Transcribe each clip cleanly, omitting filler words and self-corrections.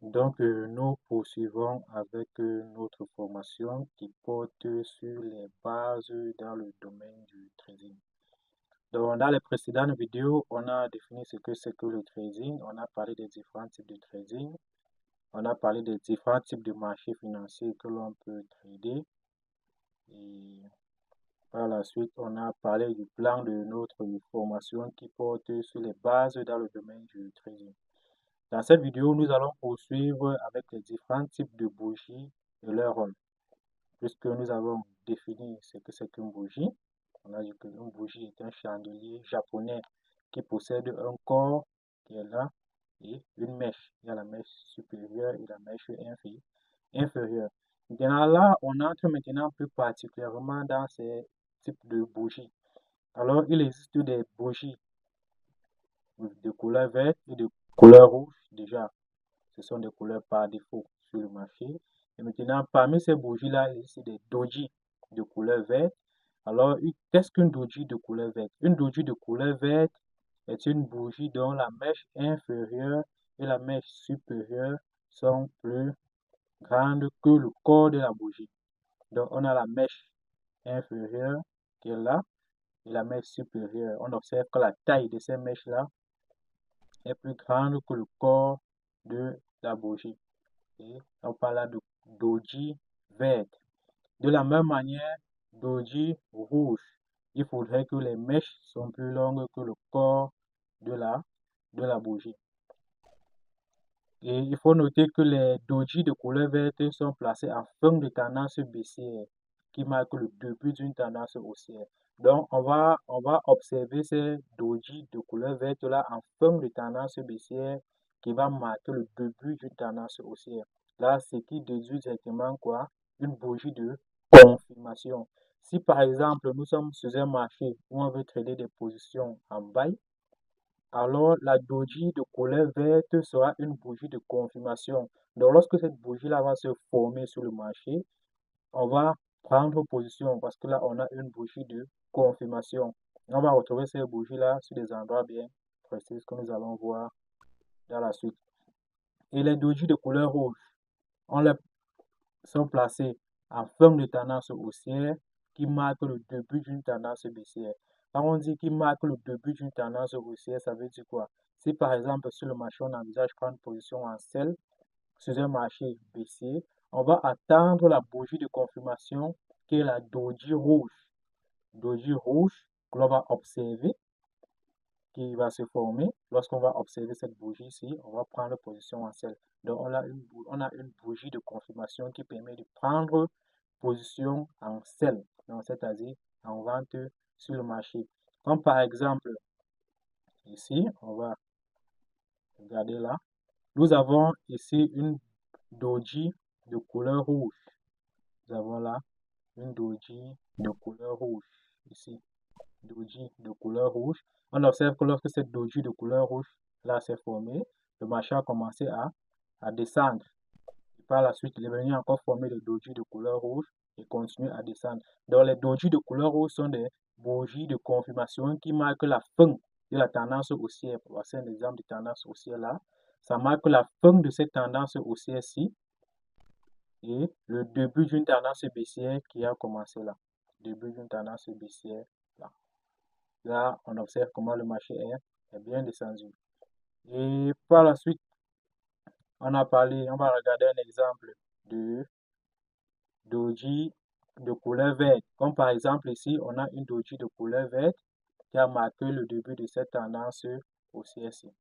Nous poursuivons avec notre formation qui porte sur les bases dans le domaine du trading. Dans les précédentes vidéos, on a défini ce que c'est que le trading, on a parlé des différents types de trading, on a parlé des différents types de marchés financiers que l'on peut trader et par la suite, on a parlé du plan de notre formation qui porte sur les bases dans le domaine du trading. Dans cette vidéo, nous allons poursuivre avec les différents types de bougies et leur rôle. Puisque nous avons défini ce que c'est qu'une bougie, on a dit qu'une bougie est un chandelier japonais qui possède un corps qui est là et une mèche. Il y a la mèche supérieure et la mèche inférieure. Maintenant là, on entre maintenant plus particulièrement dans ces types de bougies. Alors, il existe des bougies de couleur verte et de couleur rouge déjà. Ce sont des couleurs par défaut sur le marché. Et maintenant, parmi ces bougies-là, il existe des doji de couleur verte. Alors, qu'est-ce qu'une doji de couleur verte? Une doji de couleur verte est une bougie dont la mèche inférieure et la mèche supérieure sont plus grandes que le corps de la bougie. Donc, on a la mèche inférieure qui est là et la mèche supérieure. On observe que la taille de ces mèches-là est plus grande que le corps de la bougie. Et on parle là de doji verte. De la même manière, doji rouge. Il faudrait que les mèches soient plus longues que le corps de la bougie. Et il faut noter que les doji de couleur verte sont placés en fin de tendance baissière, qui marque le début d'une tendance haussière. Donc, on va observer ces doji de couleur verte là en fin de tendance baissière qui va marquer le début d'une tendance haussière. Là, ce qui déduit directement quoi? Une bougie de confirmation. Si par exemple, nous sommes sur un marché où on veut trader des positions en buy, alors la doji de couleur verte sera une bougie de confirmation. Donc, lorsque cette bougie-là va se former sur le marché, on va prendre position parce que là, on a une bougie de confirmation. On va retrouver ces bougies-là sur des endroits bien précis que nous allons voir dans la suite. Et les doji de couleur rouge, on les sont placés en fin de tendance haussière qui marque le début d'une tendance baissière. Quand on dit qu'il marque le début d'une tendance haussière, ça veut dire quoi? Si par exemple sur le marché on envisage prendre position en sell sur un marché baissier, on va attendre la bougie de confirmation qui est la doji rouge. Doji rouge que l'on va observer, qui va se former. Lorsqu'on va observer cette bougie-ci, on va prendre position en sell. Donc on a une bougie de confirmation qui permet de prendre position en sell, c'est-à-dire en vente sur le marché. Comme par exemple, ici, on va regarder là, nous avons ici une doji de couleur rouge. Nous avons là une doji de couleur rouge, ici, doji de couleur rouge. On observe que lorsque cette doji de couleur rouge là s'est formée, le marché a commencé à descendre. Et par la suite, il est venu encore former le doji de couleur rouge et continue à descendre. Donc, les doji de couleur rouge sont des bougies de confirmation qui marquent la fin de la tendance haussière. Voici un exemple de tendance haussière là. Ça marque la fin de cette tendance haussière-ci et le début d'une tendance baissière qui a commencé là. Début d'une tendance baissière là. Là, on observe comment le marché est bien descendu. Et par la suite, on va regarder un exemple de doji de couleur verte. Comme par exemple ici, on a une doji de couleur verte qui a marqué le début de cette tendance haussière-ci.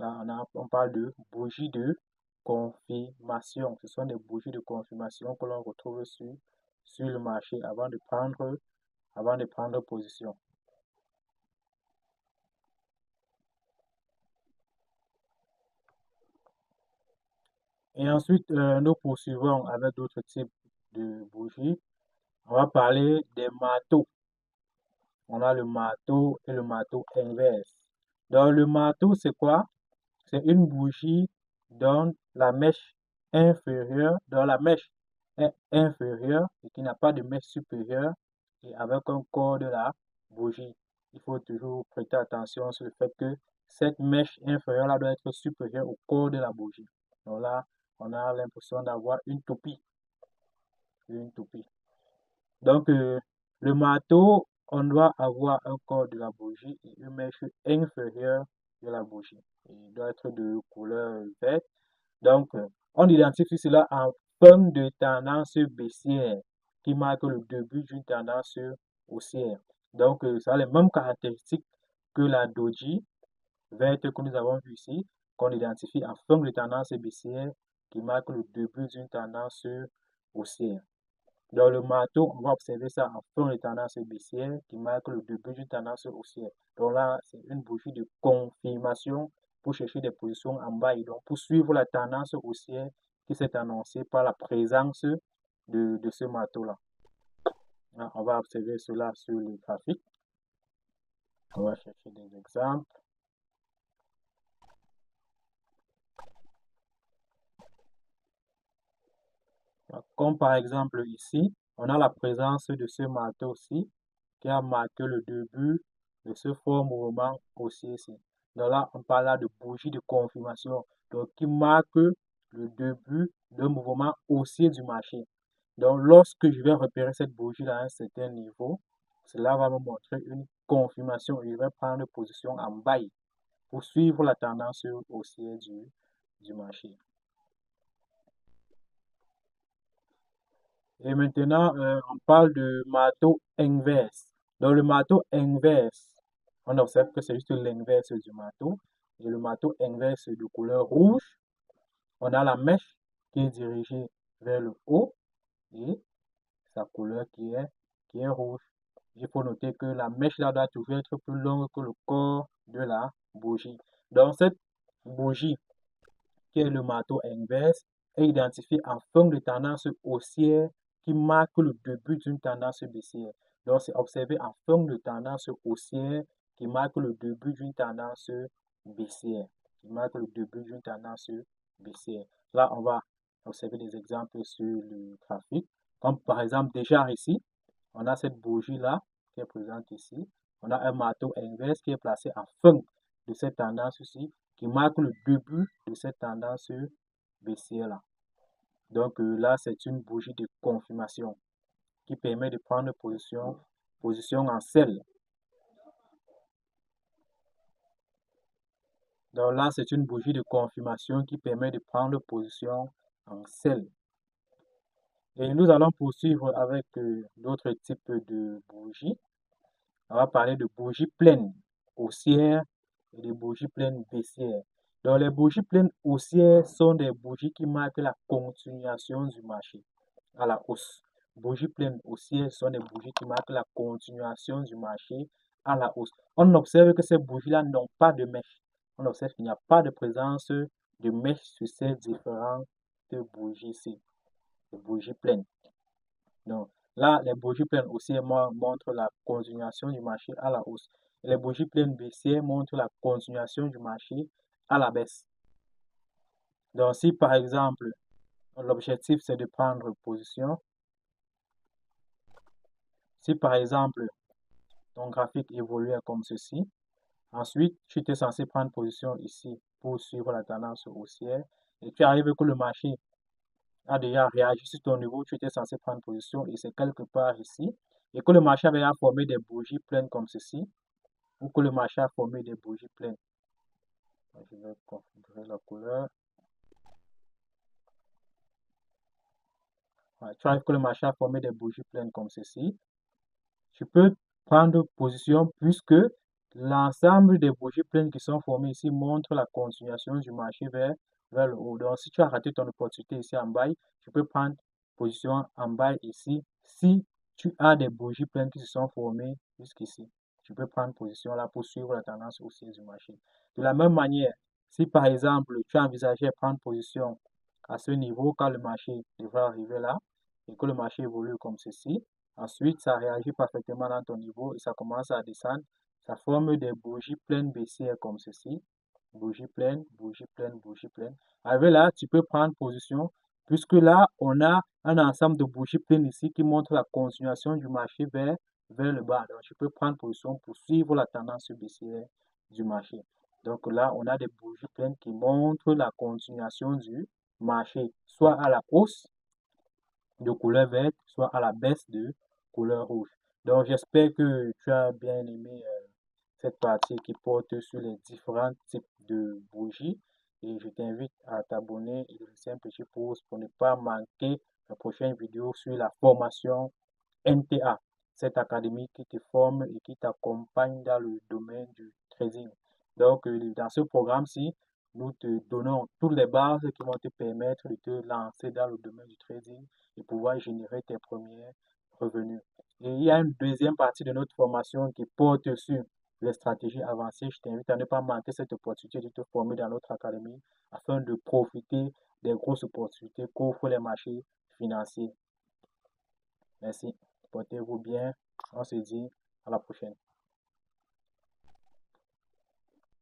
Là, on parle de bougie de confirmation. Ce sont des bougies de confirmation que l'on retrouve sur le marché avant de prendre position. Et ensuite, nous poursuivons avec d'autres types de bougies. On va parler des marteaux. On a le marteau et le marteau inverse. Donc, le marteau, c'est quoi? C'est une bougie dont la mèche est inférieure et qui n'a pas de mèche supérieure et avec un corps de la bougie. Il faut toujours prêter attention sur le fait que cette mèche inférieure là doit être supérieure au corps de la bougie. Donc là, on a l'impression d'avoir une toupie. Une toupie. Donc, le marteau, on doit avoir un corps de la bougie et une mèche inférieure de la bougie. Il doit être de couleur verte. Donc, on identifie cela en forme de tendance baissière qui marque le début d'une tendance haussière. Donc, ça a les mêmes caractéristiques que la doji verte que nous avons vue ici, qu'on identifie en forme de tendance baissière qui marque le début d'une tendance haussière. Dans le marteau, on va observer ça en forme de tendance baissière qui marque le début d'une tendance haussière. Donc là, c'est une bougie de confirmation pour chercher des positions en bas et donc pour suivre la tendance haussière qui s'est annoncée par la présence de ce marteau-là. On va observer cela sur le graphique. On va chercher des exemples. Comme par exemple ici, on a la présence de ce marteau-ci qui a marqué le début de ce fort mouvement haussier ici. Donc là, on parle là de bougie de confirmation, donc qui marque le début d'un mouvement haussier du marché. Donc lorsque je vais repérer cette bougie à un certain niveau, cela va me montrer une confirmation et je vais prendre position en buy pour suivre la tendance haussière du marché. Et maintenant, on parle de marteau inverse. Dans le marteau inverse, on observe que c'est juste l'inverse du marteau. Et le marteau inverse de couleur rouge, on a la mèche qui est dirigée vers le haut et sa couleur qui est rouge. Il faut noter que la mèche là doit toujours être plus longue que le corps de la bougie. Donc cette bougie qui est le marteau inverse, est identifié en forme de tendance haussière qui marque le début d'une tendance baissière. Donc, c'est observé en forme de tendance haussière qui marque le début d'une tendance baissière. Qui marque le début d'une tendance baissière. Là, on va observer des exemples sur le graphique. Comme par exemple, déjà ici, on a cette bougie-là qui est présente ici. On a un marteau inverse qui est placé en forme de cette tendance-ci qui marque le début de cette tendance baissière-là. Donc là, c'est une bougie de confirmation qui permet de prendre position en sell. Donc là, c'est une bougie de confirmation qui permet de prendre position en sell. Et nous allons poursuivre avec d'autres types de bougies. On va parler de bougies pleines haussières et de bougies pleines baissières. Donc, les bougies pleines haussières sont des bougies qui marquent la continuation du marché à la hausse. Bougies pleines haussières sont des bougies qui marquent la continuation du marché à la hausse. On observe que ces bougies-là n'ont pas de mèche. On observe qu'il n'y a pas de présence de mèche sur ces différentes bougies-ci, les bougies pleines. Donc, là, les bougies pleines haussières montrent la continuation du marché à la hausse. Et les bougies pleines baissières montrent la continuation du marché à la baisse. Donc, si par exemple, l'objectif c'est de prendre position, si par exemple, ton graphique évoluait comme ceci, ensuite, tu étais censé prendre position ici pour suivre la tendance haussière, et tu arrives que le marché a déjà réagi sur ton niveau, tu étais censé prendre position et c'est quelque part ici, et que le marché avait formé des bougies pleines comme ceci, ou que le marché a formé des bougies pleines. Je vais configurer la couleur. Tu arrives que le marché a formé des bougies pleines comme ceci. Tu peux prendre position puisque l'ensemble des bougies pleines qui sont formées ici montrent la continuation du marché vers le haut. Donc, si tu as raté ton opportunité ici en bas, tu peux prendre position en bas ici. Si tu as des bougies pleines qui se sont formées jusqu'ici, tu peux prendre position là pour suivre la tendance haussière du marché. De la même manière, si par exemple, tu envisageais prendre position à ce niveau quand le marché devrait arriver là et que le marché évolue comme ceci, ensuite, ça réagit parfaitement dans ton niveau et ça commence à descendre. Ça forme des bougies pleines baissières comme ceci. Bougie pleine, bougie pleine, bougie pleine. Avec là, tu peux prendre position puisque là, on a un ensemble de bougies pleines ici qui montre la continuation du marché vers le bas. Donc, tu peux prendre position pour suivre la tendance baissière du marché. Donc là, on a des bougies pleines qui montrent la continuation du marché, soit à la hausse de couleur verte, soit à la baisse de couleur rouge. Donc j'espère que tu as bien aimé cette partie qui porte sur les différents types de bougies et je t'invite à t'abonner et de laisser un petit pouce pour ne pas manquer la prochaine vidéo sur la formation NTA, cette académie qui te forme et qui t'accompagne dans le domaine du trading. Donc, dans ce programme-ci, nous te donnons toutes les bases qui vont te permettre de te lancer dans le domaine du trading et pouvoir générer tes premiers revenus. Et il y a une deuxième partie de notre formation qui porte sur les stratégies avancées. Je t'invite à ne pas manquer cette opportunité de te former dans notre académie afin de profiter des grosses opportunités qu'offrent les marchés financiers. Merci. Portez-vous bien. On se dit à la prochaine.